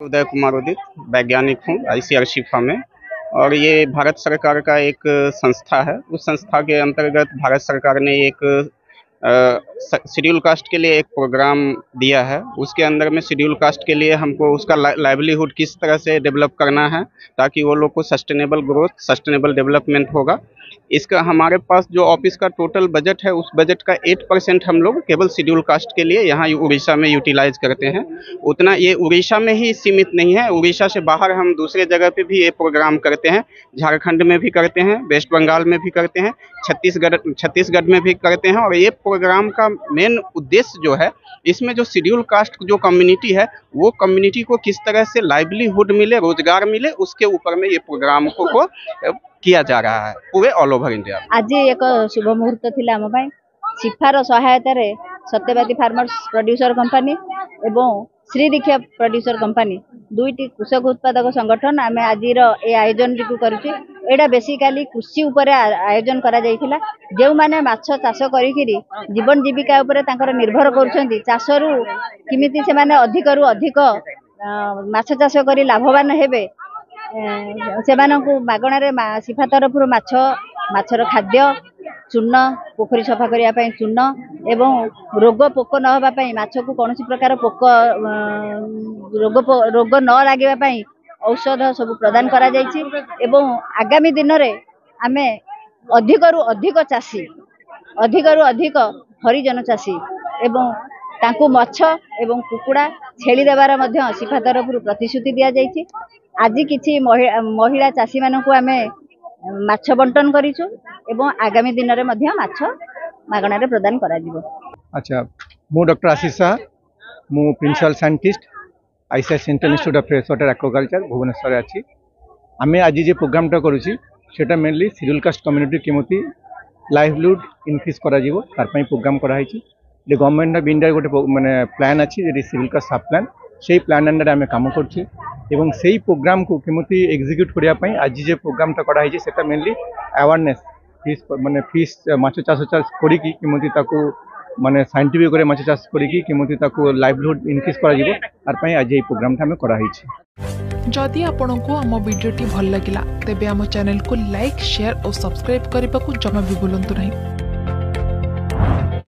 उदय कुमार उदित वैज्ञानिक हूँ आईसीआरशिफा में। और ये भारत सरकार का एक संस्था है। उस संस्था के अंतर्गत भारत सरकार ने एक शेड्यूल कास्ट के लिए एक प्रोग्राम दिया है। उसके अंदर में शेड्यूल कास्ट के लिए हमको उसका लाइवलीहुड किस तरह से डेवलप करना है ताकि वो लोग को सस्टेनेबल ग्रोथ, सस्टेनेबल डेवलपमेंट होगा। इसका हमारे पास जो ऑफिस का टोटल बजट है, उस बजट का 8% हम लोग केवल शेड्यूल कास्ट के लिए यहाँ उड़ीसा में यूटिलाइज करते हैं। उतना ये उड़ीसा में ही सीमित नहीं है, उड़ीसा से बाहर हम दूसरे जगह पे भी ये प्रोग्राम करते हैं। झारखंड में भी करते हैं, वेस्ट बंगाल में भी करते हैं, छत्तीसगढ़ में भी करते हैं। और ये प्रोग्राम का मेन उद्देश्य जो है, इसमें जो शेड्यूल कास्ट जो कम्युनिटी है, वो कम्युनिटी को किस तरह से लाइवलीहुड मिले, रोजगार मिले, उसके ऊपर में ये प्रोग्राम को किया जा रहा है पूरे ऑल ओवर इंडिया। आज एक शुभ मुहूर्त थिला हम भाई सिफार सहायता रे सत्यवादी फार्मर्स प्रोड्यूसर कंपनी एवं श्री दीक्षा प्रोड्यूसर कंपनी दुईटी कृषक उत्पादक संगठन आम आज ये आयोजन टी करुचे। एटा बेसिकाली कृषि उपर आयोजन करा जायथिला। जो माने माछ चाष करिकिरी जीवन जीविका उपर तांकर निर्भर करूछंती, चाषरू किमिति से माने अधिकरू अधिक माछ चाष करी लाभवान हेबे, सेमानंकु मागणारे सिफा तरफ माछर खाद्य, चूर्ण, पोखरी सफा करने चूर्ण एवं रोग पोक न होगा माछ को कौन प्रकार पोक रोग न लगे औषध सब प्रदान करा जायछि। एवं आगामी दिन में आमे अधिकरू अधिक चाषी, अधिकरू अधिक हरिजन चाषी एवं तांकु मछ एवं कुकुड़ा छेली देवार मध्य सिफा तरफ प्रतिश्रुति दि जायछि। आज किछि महिला चाषी मानकु आमे माछ बंटन करिछु एवं आगामी दिन में मध्य माछ मागणारे प्रदान करा दिबो। अच्छा, मु डॉक्टर आशीष शाह, मु principal scientist ICR central institute of fresh water aquaculture Bhubaneswar अच्छी। आम आज जो प्रोग्रामटा करुँची सेटा मेनली शेड्यूल कास्ट कम्युनिटी केमती लाइवलीहुड इनक्रीज कर प्रोग्राम कराई। गवर्नमेंट ऑफ इंडिया गोटे माने प्लान अच्छी शेड्यूल कास्ट सब प्लान, से प्लान अंडर आम कम कर से प्रोग्राम को केमती एग्जीक्यूट करने आज जो प्रोग्रामटा कराई सेटा मेनली अवेयरनेस फिश माने फिश माछ चाष करी माने साइंटिफिक वे माछ चाष करी लाइवलीहुड इनक्रीज कर आज ये प्रोग्राम आम कराई। जदि आपंक आम भिडी भल लगा तेब आम चैनल को लाइक, शेयर और सब्सक्राइब करने को जमा भी भूलु नहीं।